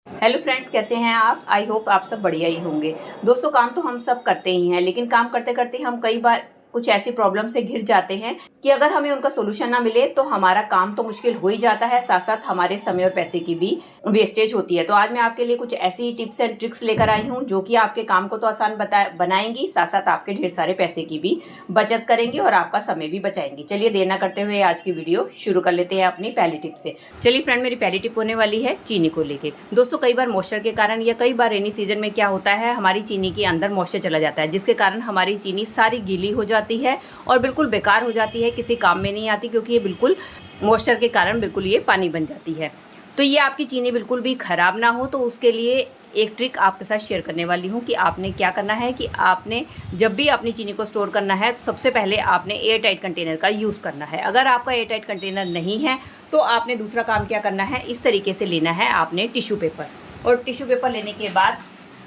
Hello friends, कैसे हैं आप। आई होप आप सब बढ़िया ही होंगे। दोस्तों, काम तो हम सब करते ही हैं, लेकिन काम करते करते हम कई बार कुछ ऐसी प्रॉब्लम से घिर जाते हैं कि अगर हमें उनका सोल्यूशन ना मिले तो हमारा काम तो मुश्किल हो ही जाता है, साथ साथ हमारे समय और पैसे की भी वेस्टेज होती है। तो आज मैं आपके लिए कुछ ऐसी टिप्स एंड ट्रिक्स लेकर आई हूँ जो कि आपके काम को तो आसान बनाएंगी, साथ साथ आपके ढेर सारे पैसे की भी बचत करेंगी और आपका समय भी बचाएंगी। चलिए देर ना करते हुए आज की वीडियो शुरू कर लेते हैं अपनी पहली टिप से। चलिए फ्रेंड, मेरी पहली टिप होने वाली है चीनी को लेके। दोस्तों, कई बार मॉइस्चर के कारण या कई बार रेनी सीजन में क्या होता है, हमारी चीनी के अंदर मॉइस्चर चला जाता है, जिसके कारण हमारी चीनी सारी गीली हो जाती है और बिल्कुल बेकार हो जाती है, किसी काम में नहीं आती, क्योंकि ये बिल्कुल मॉइस्चर के कारण बिल्कुल ये पानी बन जाती है। तो ये आपकी चीनी बिल्कुल भी ख़राब ना हो, तो उसके लिए एक ट्रिक आपके साथ शेयर करने वाली हूँ कि आपने क्या करना है कि आपने जब भी अपनी चीनी को स्टोर करना है तो सबसे पहले आपने एयर टाइट कंटेनर का यूज़ करना है। अगर आपका एयर टाइट कंटेनर नहीं है तो आपने दूसरा काम क्या करना है, इस तरीके से लेना है आपने टिश्यू पेपर, और टिश्यू पेपर लेने के बाद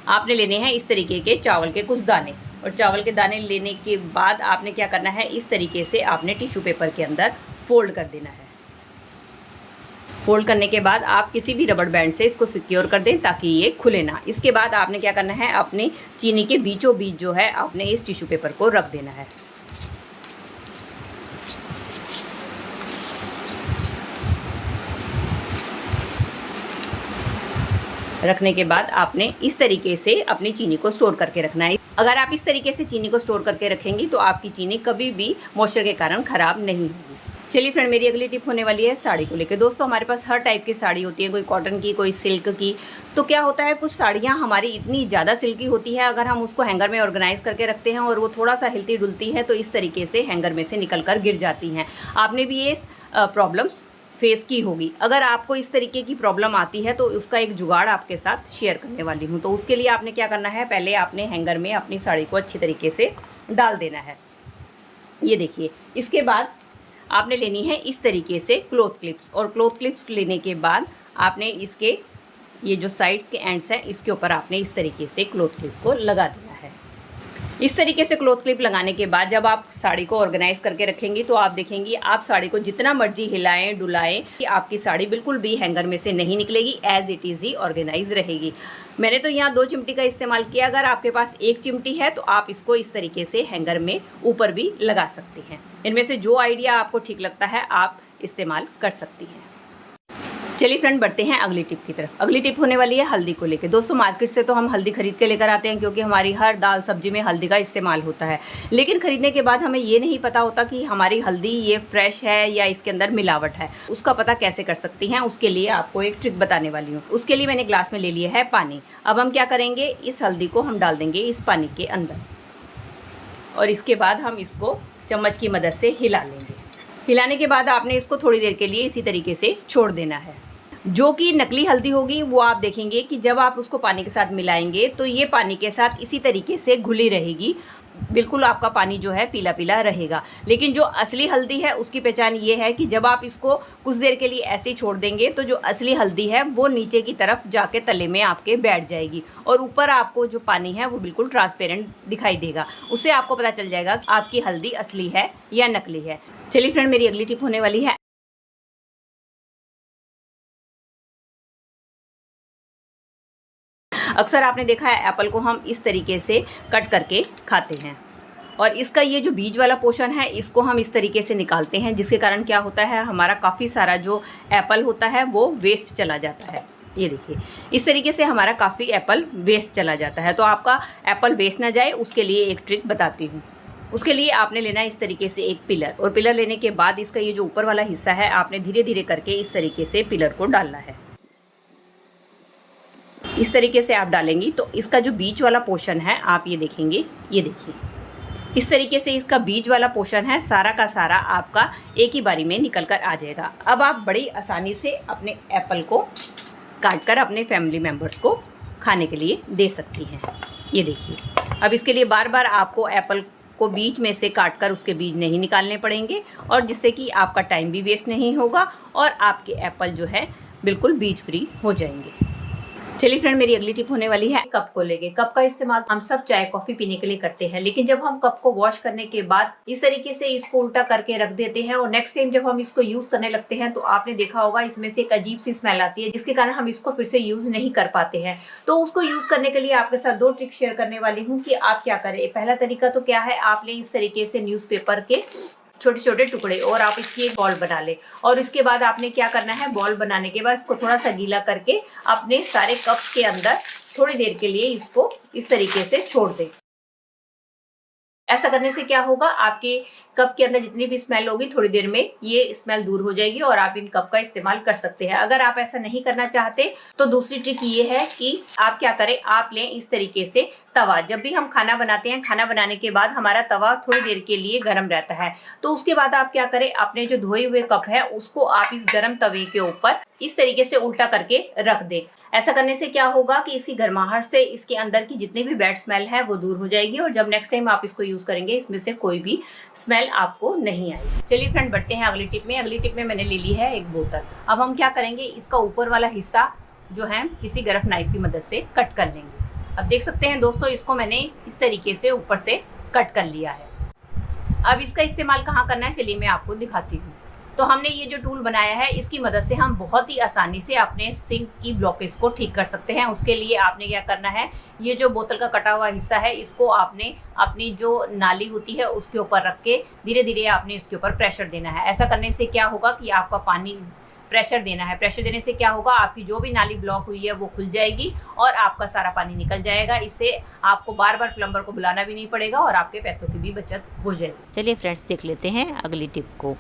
आपने लेने हैं इस तरीके के चावल के कुछ दाने, और चावल के दाने लेने के बाद आपने क्या करना है, इस तरीके से आपने टिश्यू पेपर के अंदर फोल्ड कर देना है। फोल्ड करने के बाद आप किसी भी रबड़ बैंड से इसको सिक्योर कर दें ताकि ये खुले ना। इसके बाद आपने क्या करना है, अपनी चीनी के बीचों बीच जो है आपने इस टिश्यू पेपर को रख देना है। रखने के बाद आपने इस तरीके से अपनी चीनी को स्टोर करके रखना है। अगर आप इस तरीके से चीनी को स्टोर करके रखेंगी तो आपकी चीनी कभी भी मॉइस्चर के कारण ख़राब नहीं होगी। चलिए फ्रेंड, मेरी अगली टिप होने वाली है साड़ी को लेकर। दोस्तों, हमारे पास हर टाइप की साड़ी होती है, कोई कॉटन की, कोई सिल्क की। तो क्या होता है, कुछ साड़ियाँ हमारी इतनी ज़्यादा सिल्की होती है, अगर हम उसको हैंगर में ऑर्गेनाइज करके रखते हैं और वो थोड़ा सा हिलती डुलती है तो इस तरीके से हैंगर में से निकल कर गिर जाती हैं। आपने भी ये प्रॉब्लम्स फेस की होगी। अगर आपको इस तरीके की प्रॉब्लम आती है तो उसका एक जुगाड़ आपके साथ शेयर करने वाली हूँ। तो उसके लिए आपने क्या करना है, पहले आपने हैंगर में अपनी साड़ी को अच्छी तरीके से डाल देना है। ये देखिए, इसके बाद आपने लेनी है इस तरीके से क्लॉथ क्लिप्स, और क्लॉथ क्लिप्स लेने के बाद आपने इसके ये जो साइड्स के एंड्स हैं इसके ऊपर आपने इस तरीके से क्लॉथ क्लिप को लगा देना है। इस तरीके से क्लॉथ क्लिप लगाने के बाद जब आप साड़ी को ऑर्गेनाइज करके रखेंगी तो आप देखेंगी आप साड़ी को जितना मर्जी हिलाएं डुलाएं कि आपकी साड़ी बिल्कुल भी हैंगर में से नहीं निकलेगी, एज इट इज़ ही ऑर्गेनाइज रहेगी। मैंने तो यहाँ 2 चिमटी का इस्तेमाल किया, अगर आपके पास 1 चिमटी है तो आप इसको इस तरीके से हैंगर में ऊपर भी लगा सकती हैं। इनमें से जो आइडिया आपको ठीक लगता है आप इस्तेमाल कर सकती हैं। चलिए फ्रेंड, बढ़ते हैं अगली टिप की तरफ। अगली टिप होने वाली है हल्दी को लेकर। दोस्तों, मार्केट से तो हम हल्दी खरीद के लेकर आते हैं क्योंकि हमारी हर दाल सब्जी में हल्दी का इस्तेमाल होता है, लेकिन खरीदने के बाद हमें ये नहीं पता होता कि हमारी हल्दी ये फ्रेश है या इसके अंदर मिलावट है। उसका पता कैसे कर सकती हैं, उसके लिए आपको एक ट्रिक बताने वाली हूँ। उसके लिए मैंने ग्लास में ले लिया है पानी। अब हम क्या करेंगे, इस हल्दी को हम डाल देंगे इस पानी के अंदर, और इसके बाद हम इसको चम्मच की मदद से हिला लेंगे। हिलाने के बाद आपने इसको थोड़ी देर के लिए इसी तरीके से छोड़ देना है। जो कि नकली हल्दी होगी वो आप देखेंगे कि जब आप उसको पानी के साथ मिलाएंगे तो ये पानी के साथ इसी तरीके से घुली रहेगी, बिल्कुल आपका पानी जो है पीला पीला रहेगा। लेकिन जो असली हल्दी है उसकी पहचान ये है कि जब आप इसको कुछ देर के लिए ऐसे ही छोड़ देंगे तो जो असली हल्दी है वो नीचे की तरफ जाके तले में आपके बैठ जाएगी, और ऊपर आपको जो पानी है वो बिल्कुल ट्रांसपेरेंट दिखाई देगा। उससे आपको पता चल जाएगा कि आपकी हल्दी असली है या नकली है। चलिए फ्रेंड, मेरी अगली टिप होने वाली है अक्सर आपने देखा है एप्पल को हम इस तरीके से कट करके खाते हैं, और इसका ये जो बीज वाला पोर्शन है इसको हम इस तरीके से निकालते हैं, जिसके कारण क्या होता है, हमारा काफ़ी सारा जो एप्पल होता है वो वेस्ट चला जाता है। ये देखिए, इस तरीके से हमारा काफ़ी एप्पल वेस्ट चला जाता है। तो आपका एप्पल वेस्ट ना जाए उसके लिए एक ट्रिक बताती हूँ। उसके लिए आपने लेना है इस तरीके से एक पिलर, और पिलर लेने के बाद इसका ये जो ऊपर वाला हिस्सा है आपने धीरे धीरे करके इस तरीके से पिलर को डालना है। इस तरीके से आप डालेंगी तो इसका जो बीच वाला पोर्शन है आप ये देखेंगे, ये देखिए इस तरीके से इसका बीज वाला पोर्शन है सारा का सारा आपका एक ही बारी में निकल कर आ जाएगा। अब आप बड़ी आसानी से अपने एप्पल को काट कर अपने फैमिली मेम्बर्स को खाने के लिए दे सकती हैं। ये देखिए, अब इसके लिए बार बार आपको एप्पल को बीच में से काट कर उसके बीज नहीं निकालने पड़ेंगे, और जिससे कि आपका टाइम भी वेस्ट नहीं होगा और आपके एप्पल जो है बिल्कुल बीज फ्री हो जाएंगे। चलिए फ्रेंड, मेरी अगली टिप होने वाली है कप को लेके। कप का इस्तेमाल हम सब चाय कॉफी पीने के लिए करते हैं, लेकिन जब हम कप को वॉश करने के बाद इस तरीके से इसको उल्टा करके रख देते हैं और नेक्स्ट टाइम जब हम इसको यूज करने लगते हैं तो आपने देखा होगा इसमें से एक अजीब सी स्मेल आती है, जिसके कारण हम इसको फिर से यूज नहीं कर पाते हैं। तो उसको यूज करने के लिए आपके साथ 2 ट्रिक शेयर करने वाली हूँ कि आप क्या करें। पहला तरीका तो क्या है, आपने इस तरीके से न्यूज़पेपर के छोटे छोटे टुकड़े और आप इसकी एक बॉल बना ले, और इसके बाद आपने क्या करना है, बॉल बनाने के बाद इसको थोड़ा सा गीला करके अपने सारे कप्स के अंदर थोड़ी देर के लिए इसको इस तरीके से छोड़ दें। ऐसा करने से क्या होगा, आपके कप के अंदर जितनी भी स्मेल होगी थोड़ी देर में ये स्मेल दूर हो जाएगी और आप इन कप का इस्तेमाल कर सकते हैं। अगर आप ऐसा नहीं करना चाहते तो दूसरी ट्रिक ये है कि आप क्या करें, आप लें इस तरीके से तवा। जब भी हम खाना बनाते हैं, खाना बनाने के बाद हमारा तवा थोड़ी देर के लिए गर्म रहता है, तो उसके बाद आप क्या करें, अपने जो धोए हुए कप है उसको आप इस गर्म तवे के ऊपर इस तरीके से उल्टा करके रख दें। ऐसा करने से क्या होगा कि इसकी गर्माहट से इसके अंदर की जितनी भी बैड स्मेल है वो दूर हो जाएगी और जब नेक्स्ट टाइम आप इसको यूज करेंगे इसमें से कोई भी स्मेल आपको नहीं आएगी। चलिए फ्रेंड, बढ़ते हैं अगली टिप में। अगली टिप में मैंने ले ली है एक बोतल। अब हम क्या करेंगे, इसका ऊपर वाला हिस्सा जो है किसी गरफ नाइफ की मदद से कट कर लेंगे। अब देख सकते हैं दोस्तों, इसको मैंने इस तरीके से ऊपर से कट कर लिया है। अब इसका इस्तेमाल कहाँ करना है, चलिए मैं आपको दिखाती हूँ। तो हमने ये जो टूल बनाया है इसकी मदद से हम बहुत ही आसानी से अपने सिंक की ब्लॉकेज को ठीक कर सकते हैं। उसके लिए आपने क्या करना है, ये जो बोतल का कटा हुआ हिस्सा है इसको आपने अपनी जो नाली होती है उसके ऊपर रख के धीरे धीरे आपने इसके ऊपर प्रेशर देना है। ऐसा करने से क्या होगा कि आपका पानी प्रेशर देना है। प्रेशर देने से क्या होगा, आपकी जो भी नाली ब्लॉक हुई है वो खुल जाएगी और आपका सारा पानी निकल जाएगा। इससे आपको बार बार प्लम्बर को बुलाना भी नहीं पड़ेगा और आपके पैसों की भी बचत हो जाएगी। चलिए फ्रेंड्स, देख लेते हैं अगली टिप को।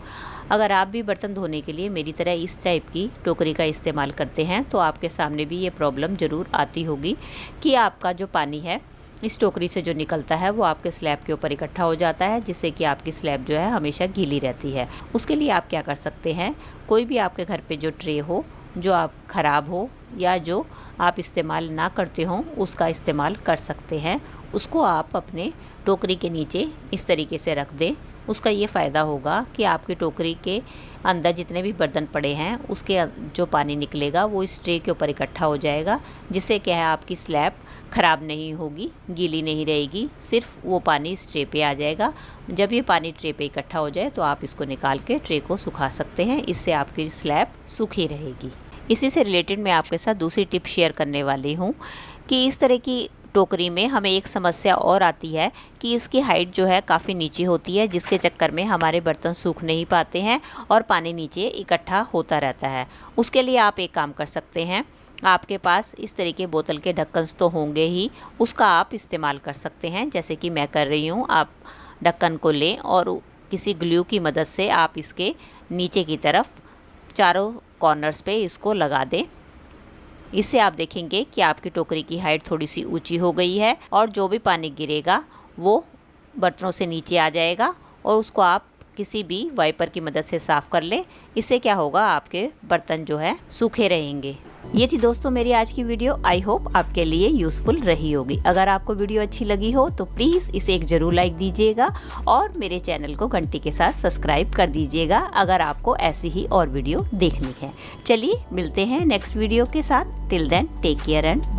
अगर आप भी बर्तन धोने के लिए मेरी तरह इस टाइप की टोकरी का इस्तेमाल करते हैं तो आपके सामने भी ये प्रॉब्लम ज़रूर आती होगी कि आपका जो पानी है इस टोकरी से जो निकलता है वो आपके स्लैब के ऊपर इकट्ठा हो जाता है, जिससे कि आपकी स्लैब जो है हमेशा गीली रहती है। उसके लिए आप क्या कर सकते हैं, कोई भी आपके घर पे जो ट्रे हो जो आप ख़राब हो या जो आप इस्तेमाल ना करते हो उसका इस्तेमाल कर सकते हैं। उसको आप अपने टोकरी के नीचे इस तरीके से रख दें। उसका ये फ़ायदा होगा कि आपकी टोकरी के अंदर जितने भी बर्तन पड़े हैं उसके जो पानी निकलेगा वो इस ट्रे के ऊपर इकट्ठा हो जाएगा, जिससे क्या है आपकी स्लैब ख़राब नहीं होगी, गीली नहीं रहेगी, सिर्फ वो पानी इस ट्रे पे आ जाएगा। जब ये पानी ट्रे पे इकट्ठा हो जाए तो आप इसको निकाल के ट्रे को सुखा सकते हैं। इससे आपकी स्लैब सूखी रहेगी। इसी से रिलेटेड मैं आपके साथ दूसरी टिप शेयर करने वाली हूँ कि इस तरह की टोकरी में हमें एक समस्या और आती है कि इसकी हाइट जो है काफ़ी नीचे होती है, जिसके चक्कर में हमारे बर्तन सूख नहीं पाते हैं और पानी नीचे इकट्ठा होता रहता है। उसके लिए आप एक काम कर सकते हैं, आपके पास इस तरीके बोतल के ढक्कन तो होंगे ही, उसका आप इस्तेमाल कर सकते हैं जैसे कि मैं कर रही हूँ। आप ढक्कन को लें और किसी ग्लू की मदद से आप इसके नीचे की तरफ चारों कॉर्नर्स पे इसको लगा दें। इससे आप देखेंगे कि आपकी टोकरी की हाइट थोड़ी सी ऊंची हो गई है और जो भी पानी गिरेगा वो बर्तनों से नीचे आ जाएगा और उसको आप किसी भी वाइपर की मदद से साफ़ कर लें। इससे क्या होगा, आपके बर्तन जो है सूखे रहेंगे। ये थी दोस्तों मेरी आज की वीडियो। आई होप आपके लिए यूज़फुल रही होगी। अगर आपको वीडियो अच्छी लगी हो तो प्लीज़ इसे एक ज़रूर लाइक दीजिएगा और मेरे चैनल को घंटी के साथ सब्सक्राइब कर दीजिएगा अगर आपको ऐसी ही और वीडियो देखनी है। चलिए मिलते हैं नेक्स्ट वीडियो के साथ। Till then take care and